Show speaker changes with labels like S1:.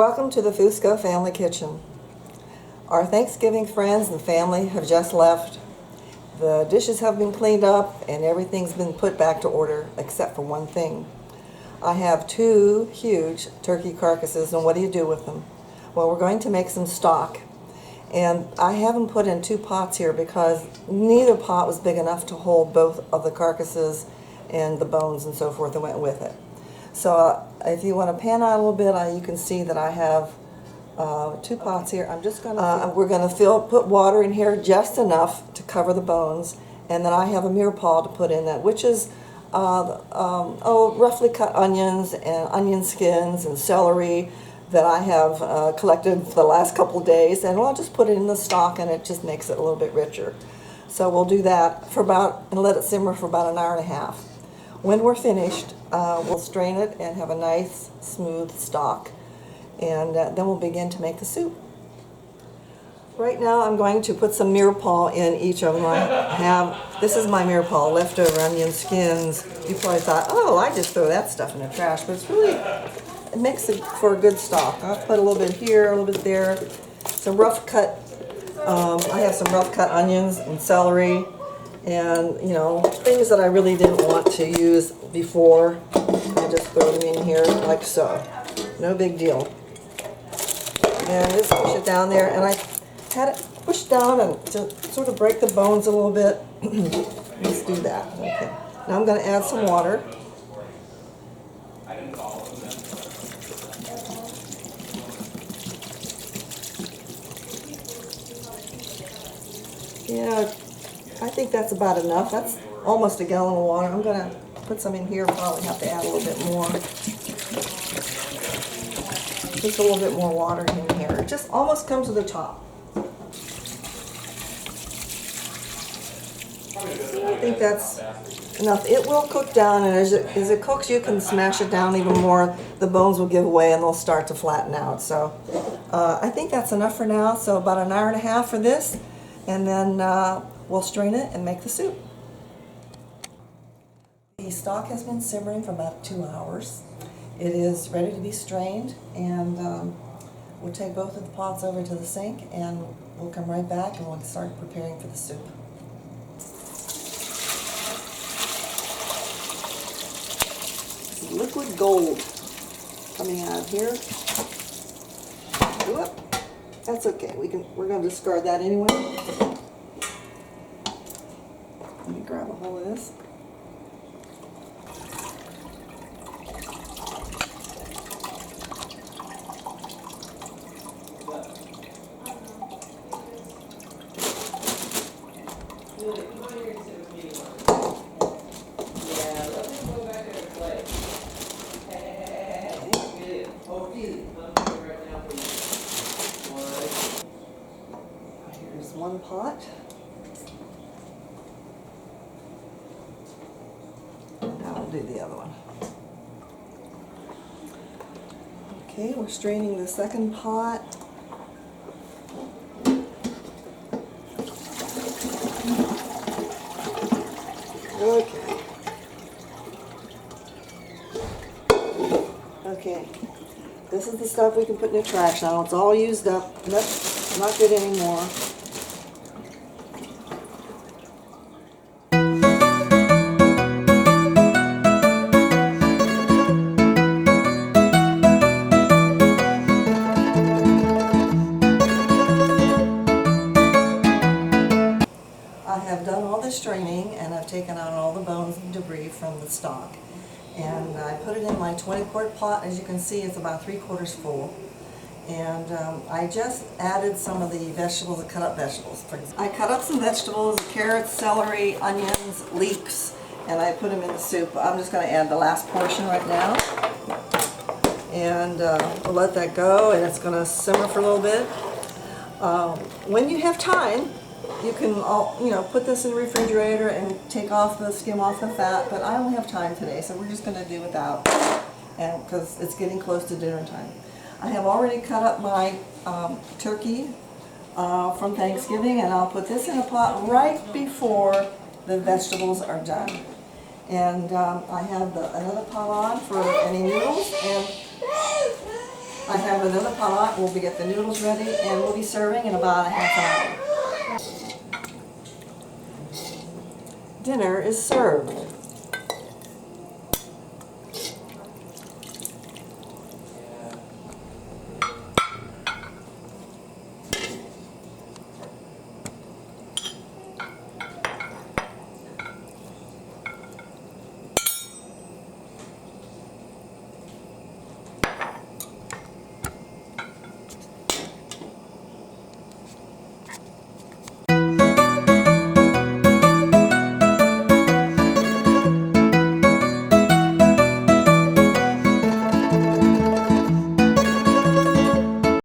S1: Welcome to the Fusco Family Kitchen. Our Thanksgiving friends and family have just left. The dishes have been cleaned up and everything's been put back to order except for one thing. I have two huge turkey carcasses, and what do you do with them? Well, we're going to make some stock. And I have them put in two pots here because neither pot was big enough to hold both of the carcasses and the bones and so forth that went with it. So if you want to pan out a little bit, you can see that I have two pots here. I'm just gonna we're gonna put water in here just enough to cover the bones, and then I have a mirepoix to put in that, which is roughly cut onions and onion skins and celery that I have collected for the last couple of days, and I'll just put it in the stock, and it just makes it a little bit richer. So we'll do that for and let it simmer for about an hour and a half. When we're finished, we'll strain it and have a nice smooth stock, and then we'll begin to make the soup. Right now I'm going to put some mirepoix in each of them. This is my mirepoix, leftover onion skins. You probably thought, oh, I just throw that stuff in the trash, but it's really, it makes it for a good stock. I'll put a little bit here, a little bit there. Some rough cut, I have some rough cut onions and celery, and things that I really didn't want to use before. I just throw them in here like so. No big deal. And just push it down there, and I had it pushed down and to sort of break the bones a little bit. Let's do that. Okay. Now I'm going to add some water. Yeah, I think that's about enough. That's almost a gallon of water. I'm going to put some in here. Probably have to add a little bit more. Just a little bit more water in here. It just almost comes to the top. I think that's enough. It will cook down, and as it cooks, you can smash it down even more. The bones will give away and they'll start to flatten out. So I think that's enough for now. So about an hour and a half for this, and then we'll strain it and make the soup. The stock has been simmering for about 2 hours. It is ready to be strained, and we'll take both of the pots over to the sink, and we'll come right back and we'll start preparing for the soup. Liquid gold coming out of here. Whoop. That's okay. We're going to discard that anyway. Let me grab a hold of this. Here's one pot. Now I'll do the other one. Okay, we're straining the second pot. Okay, this is the stuff we can put in the trash now. It's all used up. That's not good anymore. I have done all the straining, and I've taken out all the bones and debris from the stock. And I put it in my 20-quart pot. As you can see, it's about 3/4 full. And I just added some of the vegetables, the cut up vegetables. I cut up some vegetables, carrots, celery, onions, leeks, and I put them in the soup. I'm just going to add the last portion right now. And we'll let that go, and it's going to simmer for a little bit. When you have time, you can put this in the refrigerator and take off the skim off the fat, but I don't have time today, so we're just going to do without, and because it's getting close to dinner time. I have already cut up my turkey from Thanksgiving, and I'll put this in a pot right before the vegetables are done. And I have another pot on for any noodles, and I have another pot. We'll get the noodles ready and we'll be serving in about a half an hour. Dinner is served.